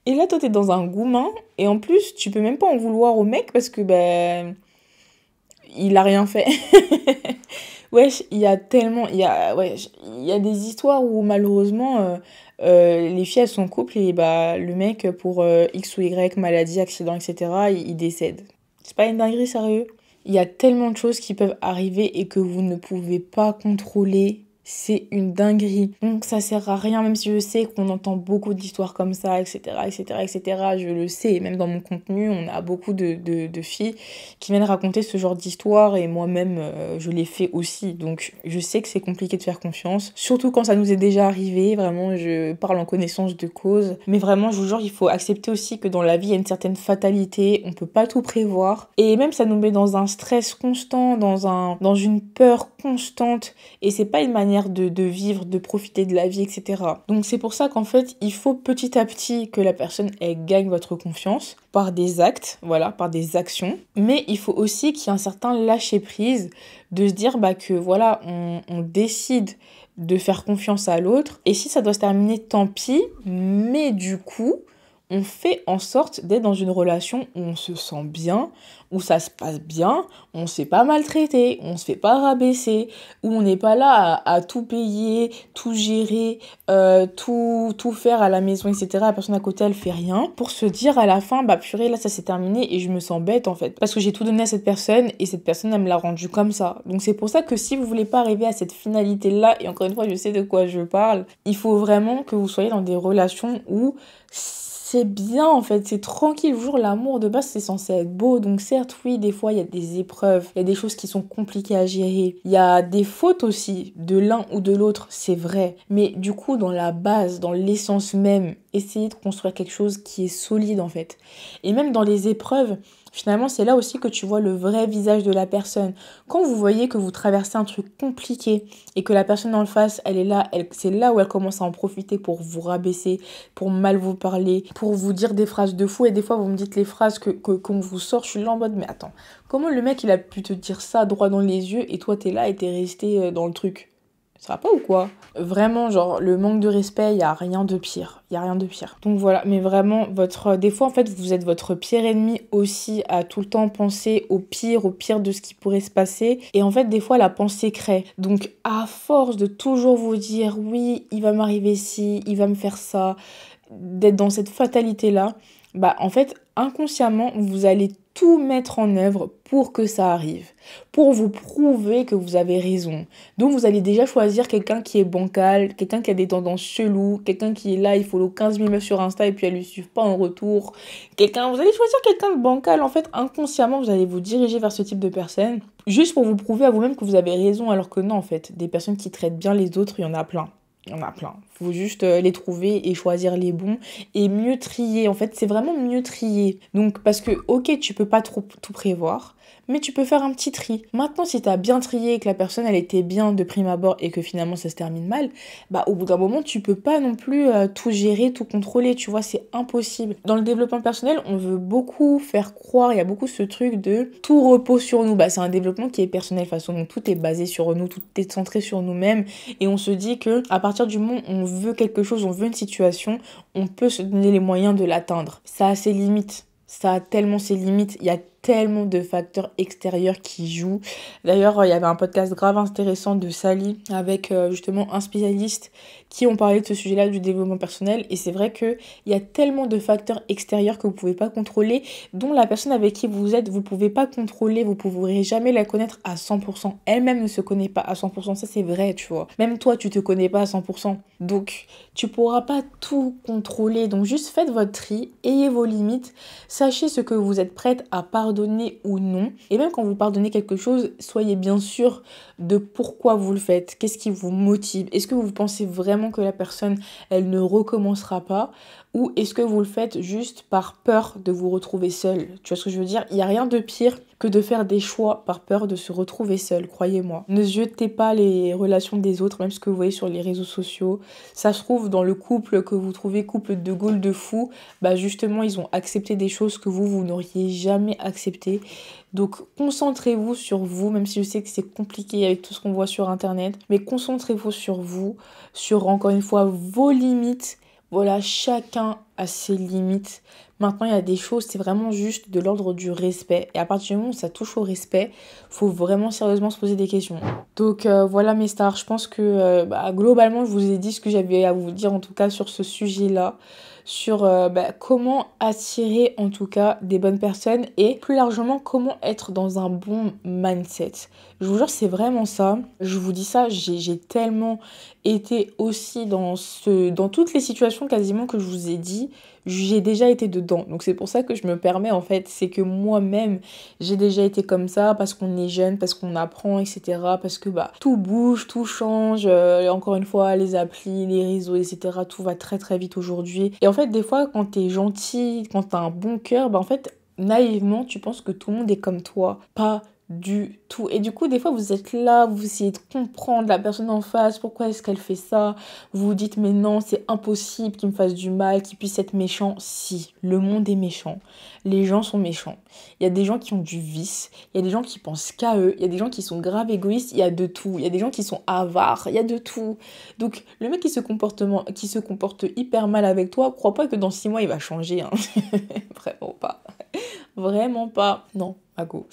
Et là toi t'es dans un goumin, et en plus tu peux même pas en vouloir au mec parce que il a rien fait. Wesh, il y a des histoires où malheureusement les filles elles sont en couple et le mec pour X ou Y, maladie, accident, etc. il décède. C'est pas une dinguerie, sérieux. Il y a tellement de choses qui peuvent arriver et que vous ne pouvez pas contrôler. C'est une dinguerie. Donc ça sert à rien, même si je sais qu'on entend beaucoup d'histoires comme ça, etc., etc., etc. Je le sais, même dans mon contenu, on a beaucoup de filles qui viennent raconter ce genre d'histoire et moi-même, je l'ai fait aussi. Donc je sais que c'est compliqué de faire confiance, surtout quand ça nous est déjà arrivé. Vraiment, je parle en connaissance de cause. Mais vraiment, je vous jure, il faut accepter aussi que dans la vie, il y a une certaine fatalité. On peut pas tout prévoir. Et même, ça nous met dans un stress constant, dans une peur constante. Et c'est pas une manière de vivre, de profiter de la vie, etc. Donc c'est pour ça qu'en fait, il faut petit à petit que la personne, elle gagne votre confiance par des actes, voilà, par des actions. Mais il faut aussi qu'il y ait un certain lâcher-prise, de se dire que voilà, on décide de faire confiance à l'autre. Et si ça doit se terminer, tant pis. Mais du coup, on fait en sorte d'être dans une relation où on se sent bien, où ça se passe bien, on se fait pas maltraiter, on se fait pas rabaisser, où on n'est pas là à tout payer, tout gérer, tout faire à la maison, etc. La personne à côté, elle fait rien, pour se dire à la fin, purée, là, ça s'est terminé et je me sens bête, en fait. Parce que j'ai tout donné à cette personne et cette personne, elle me l'a rendu comme ça. Donc c'est pour ça que si vous voulez pas arriver à cette finalité-là, et encore une fois, je sais de quoi je parle, il faut vraiment que vous soyez dans des relations où c'est bien en fait, c'est tranquille. Toujours l'amour de base c'est censé être beau. Donc certes oui, des fois il y a des épreuves, il y a des choses qui sont compliquées à gérer. Il y a des fautes aussi de l'un ou de l'autre, c'est vrai. Mais du coup dans la base, dans l'essence même, essayez de construire quelque chose qui est solide en fait. Et même dans les épreuves, finalement, c'est là aussi que tu vois le vrai visage de la personne. Quand vous voyez que vous traversez un truc compliqué et que la personne en face, elle est là, c'est là où elle commence à en profiter pour vous rabaisser, pour mal vous parler, pour vous dire des phrases de fou. Et des fois, vous me dites les phrases qu'on vous sort. Je suis là en mode, mais attends, comment le mec, il a pu te dire ça droit dans les yeux et toi, t'es là et t'es resté dans le truc ? Ça va pas ou quoi ? Vraiment, genre, le manque de respect, il y a rien de pire. Il y a rien de pire. Donc voilà, mais vraiment, des fois, en fait, vous êtes votre pire ennemi aussi à tout le temps penser au pire de ce qui pourrait se passer. Et en fait, des fois, la pensée crée. Donc, à force de toujours vous dire, oui, il va m'arriver ci, il va me faire ça, d'être dans cette fatalité-là, en fait, inconsciemment, vous allez tout mettre en œuvre pour que ça arrive, pour vous prouver que vous avez raison. Donc vous allez déjà choisir quelqu'un qui est bancal, quelqu'un qui a des tendances cheloues, quelqu'un qui est là, il follow 15 000 meufs sur Insta et puis elles lui suivent pas en retour. Vous allez choisir quelqu'un de bancal, en fait, inconsciemment, vous allez vous diriger vers ce type de personne, juste pour vous prouver à vous-même que vous avez raison, alors que non, en fait, des personnes qui traitent bien les autres, il y en a plein. Il y en a plein. Faut juste les trouver et choisir les bons et mieux trier. En fait, c'est vraiment mieux trier. Donc, parce que, ok, tu peux pas tout prévoir, mais tu peux faire un petit tri. Maintenant, si t'as bien trié et que la personne, elle était bien de prime abord et que finalement, ça se termine mal, bah, au bout d'un moment, tu peux pas non plus tout gérer, tout contrôler, tu vois, c'est impossible. Dans le développement personnel, on veut beaucoup faire croire, il y a beaucoup ce truc de tout repose sur nous. Bah, c'est un développement qui est personnel, de toute façon, donc tout est basé sur nous, tout est centré sur nous-mêmes, et on se dit que à partir du moment où on veut quelque chose, on veut une situation, on peut se donner les moyens de l'atteindre. Ça a ses limites. Ça a tellement ses limites. Il y a tellement de facteurs extérieurs qui jouent. D'ailleurs, il y avait un podcast grave intéressant de Sally avec justement un spécialiste qui ont parlé de ce sujet-là du développement personnel. Et c'est vrai qu'il y a tellement de facteurs extérieurs que vous ne pouvez pas contrôler, dont la personne avec qui vous êtes, vous ne pouvez pas contrôler, vous ne pourrez jamais la connaître à 100%. Elle-même ne se connaît pas à 100%, ça c'est vrai, tu vois. Même toi, tu ne te connais pas à 100%. Donc, tu ne pourras pas tout contrôler. Donc, juste faites votre tri, ayez vos limites, sachez ce que vous êtes prête à pardonner ou non. Et même quand vous pardonnez quelque chose, soyez bien sûr de pourquoi vous le faites. Qu'est-ce qui vous motive? Est-ce que vous pensez vraiment que la personne, elle ne recommencera pas? Ou est-ce que vous le faites juste par peur de vous retrouver seul? Tu vois ce que je veux dire? Il n'y a rien de pire que de faire des choix par peur de se retrouver seul, croyez-moi. Ne jetez pas les relations des autres, même ce que vous voyez sur les réseaux sociaux. Ça se trouve dans le couple que vous trouvez couple de Gaulle de fou, bah justement, ils ont accepté des choses que vous n'auriez jamais acceptées. Donc concentrez-vous sur vous, même si je sais que c'est compliqué avec tout ce qu'on voit sur internet, mais concentrez-vous sur vous, sur encore une fois vos limites. Voilà, chacun a ses limites. Maintenant, il y a des choses, c'est vraiment juste de l'ordre du respect. Et à partir du moment où ça touche au respect, faut vraiment sérieusement se poser des questions. Donc voilà mes stars, je pense que globalement, je vous ai dit ce que j'avais à vous dire en tout cas sur ce sujet-là. Sur comment attirer en tout cas des bonnes personnes et plus largement comment être dans un bon mindset. Je vous jure, c'est vraiment ça. Je vous dis ça, j'ai tellement été aussi dans toutes les situations quasiment que je vous ai dit, j'ai déjà été dedans. Donc c'est pour ça que je me permets en fait, c'est que moi-même j'ai déjà été comme ça parce qu'on est jeune, parce qu'on apprend, etc. Parce que tout bouge, tout change. Encore une fois, les applis, les réseaux, etc. Tout va très très vite aujourd'hui. Et en fait, des fois, quand t'es gentil, quand t'as un bon cœur, en fait, naïvement, tu penses que tout le monde est comme toi. Pas du tout. Et du coup, des fois, vous êtes là, vous essayez de comprendre la personne en face, pourquoi est-ce qu'elle fait ça. Vous vous dites, mais non, c'est impossible qu'il me fasse du mal, qu'il puisse être méchant. Si, le monde est méchant. Les gens sont méchants. Il y a des gens qui ont du vice, il y a des gens qui pensent qu'à eux, il y a des gens qui sont grave égoïstes, il y a de tout. Il y a des gens qui sont avares, il y a de tout. Donc, le mec qui se comporte hyper mal avec toi, crois pas que dans 6 mois, il va changer. Hein. Vraiment pas. Vraiment pas. Non. Go.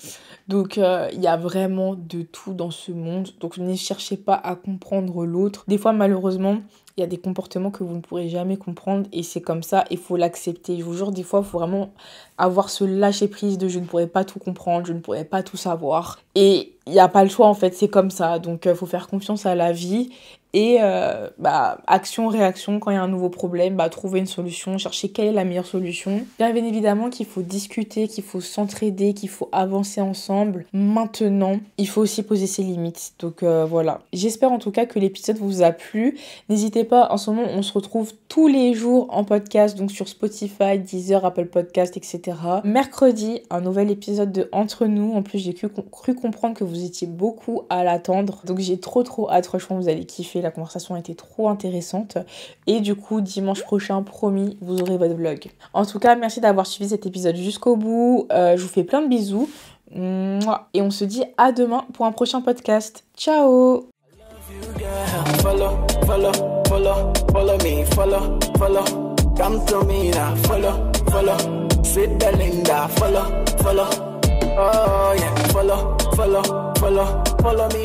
Donc il y a vraiment de tout dans ce monde, donc ne cherchez pas à comprendre l'autre. Des fois malheureusement il y a des comportements que vous ne pourrez jamais comprendre et c'est comme ça, il faut l'accepter. Je vous jure, des fois il faut vraiment avoir ce lâcher prise de je ne pourrais pas tout comprendre, je ne pourrais pas tout savoir et il n'y a pas le choix en fait, c'est comme ça. Donc il faut faire confiance à la vie. Et action-réaction, quand il y a un nouveau problème, trouver une solution, chercher quelle est la meilleure solution. Bien évidemment qu'il faut discuter, qu'il faut s'entraider, qu'il faut avancer ensemble. Maintenant, il faut aussi poser ses limites. Donc voilà. J'espère en tout cas que l'épisode vous a plu. N'hésitez pas, en ce moment, on se retrouve tous les jours en podcast, donc sur Spotify, Deezer, Apple Podcast, etc. Mercredi, un nouvel épisode de Entre nous. En plus, j'ai cru comprendre que vous étiez beaucoup à l'attendre. Donc j'ai trop hâte, franchement, vous allez kiffer. La conversation a été trop intéressante. Et du coup, dimanche prochain, promis, vous aurez votre vlog. En tout cas, merci d'avoir suivi cet épisode jusqu'au bout. Je vous fais plein de bisous. Et on se dit à demain pour un prochain podcast. Ciao! Follow me.